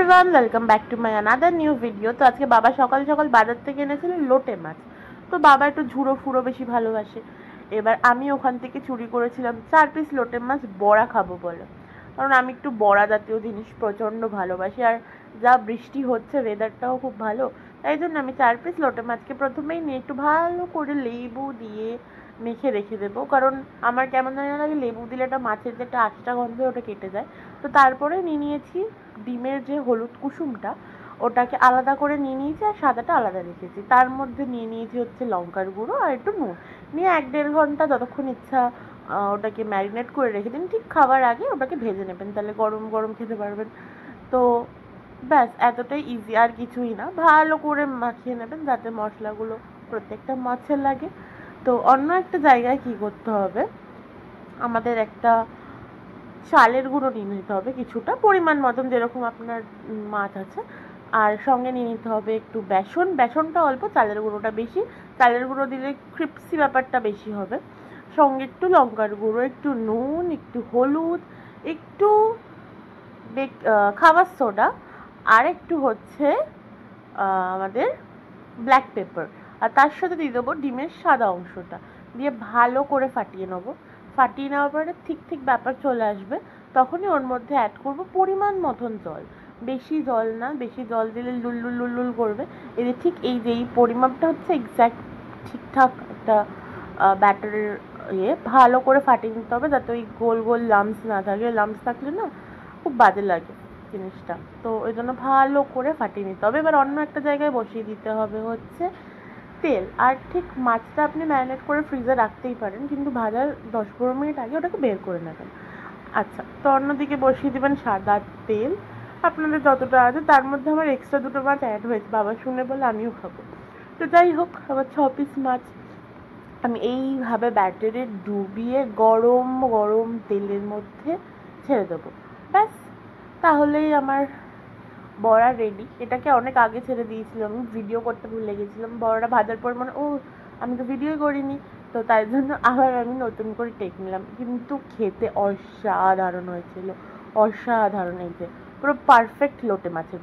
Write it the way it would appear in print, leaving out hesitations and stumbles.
Everyone, welcome back to my another new video. তো আজকে বাবা সকাল সকাল বাজার থেকে এনেছিল লোটে মাছ। তো বাবা একটু ঝুড়ো ফুড়ো বেশি ভালোবাসে। এবার আমি ওখান থেকে চুরি করেছিলাম 4 পিস লোটে মাছ বড়া খাবো বলে, কারণ আমি একটু বড়া জাতীয় জিনিস প্রচণ্ড ভালোবাসি। আর যা বৃষ্টি হচ্ছে, ওয়েদারটাও খুব ভালো, তাই জন্য আমি 4 পিস লোটে মাছকে প্রথমেই নিয়ে একটু ভালো করে লেবু দিয়ে মেখে রেখে দেবো, কারণ আমার কেমন জানি লাগে লেবু দিলে একটা মাছের যে একটা আঁচটা গন্ধ ওটা কেটে যায়। তো তারপরে নিয়ে নিয়েছি ডিমের যে হলুদ কুসুমটা, ওটাকে আলাদা করে নিয়ে নিয়েছি আর সাদাটা আলাদা রেখেছি। তার মধ্যে নিয়ে নিয়েছি হচ্ছে লঙ্কার গুঁড়ো আর একটু নুন, নিয়ে 1-1.5 ঘন্টা যতক্ষণ ইচ্ছা ওটাকে ম্যারিনেট করে রেখে দিন। ঠিক খাবার আগে ওটাকে ভেজে নেবেন, তাহলে গরম গরম খেতে পারবেন। তো ব্যাস এতটাই ইজি, আর কিছুই না। ভালো করে মাখিয়ে নেবেন যাতে মশলাগুলো প্রত্যেকটা মাছে লাগে। তো অন্য একটা জায়গায় কি করতে হবে, আমাদের একটা চালের গুঁড়ো নিয়ে নিতে হবে কিছুটা পরিমাণ মতন, যেরকম আপনার মাছ আছে। আর সঙ্গে নিয়ে নিতে হবে একটু বেসন, বেসনটা অল্প, চালের গুঁড়োটা বেশি। চালের গুঁড়ো দিলে ক্রিপসি ব্যাপারটা বেশি হবে। সঙ্গে একটু লঙ্কার গুঁড়ো, একটু নুন, একটু হলুদ, একটু খাবার সোডা, আর একটু হচ্ছে আমাদের ব্ল্যাক পেপার। আর তার সাথে দিয়ে দেবো ডিমের সাদা অংশটা, দিয়ে ভালো করে ফাটিয়ে নেবো। ফাটিয়ে নেওয়ার পরে ঠিক ঠিক ব্যাপার চলে আসবে, তখনই ওর মধ্যে অ্যাড করব পরিমাণ মতন জল। বেশি জল না, বেশি জল দিলে লুল লুল লুল করবে। এই যে ঠিক এই যে এই পরিমাপটা হচ্ছে এক্স্যাক্ট ঠিকঠাক একটা ব্যাটারের ভালো করে ফাটিয়ে নিতে হবে, যাতে ওই গোল গোল লাম্পস না থাকে। লাম্পস থাকলে না খুব বাজে লাগে জিনিসটা, তো ওই জন্য ভালো করে ফাটিয়ে নিতে হবে। এবার অন্য একটা জায়গায় বসিয়ে দিতে হবে হচ্ছে তেল। আর ঠিক মাছটা আপনি ম্যারিনেট করে ফ্রিজে রাখতেই পারেন, কিন্তু ভাজার 10-15 মিনিট আগে ওটাকে বের করে নেবেন। আচ্ছা, তো অন্যদিকে বসিয়ে দেবেন সাদা তেল। আপনাদের যতটা আছে, তার মধ্যে আমার এক্সট্রা 2টো মাছ অ্যাড হয়েছে, বাবা শুনে বলে আমিও খাবো। তো যাই হোক, আবার 6 পিস মাছ আমি এইভাবে ব্যাটারে ডুবিয়ে গরম গরম তেলের মধ্যে ছেড়ে দেবো। ব্যাস, তাহলেই আমার বড়া রেডি। এটাকে অনেক আগে ছেড়ে দিয়েছিলাম, আমি ভিডিও করতে ভুলে গেছিলাম। বড়াটা ভাজার পর আমি তো ভিডিওই করিনি, তো তাই জন্য আবার আমি নতুন করে টেক নিলাম। কিন্তু খেতে অসাধারণ হয়েছিল, অসাধারণ। এই যে পুরো পারফেক্ট লোটে মাছের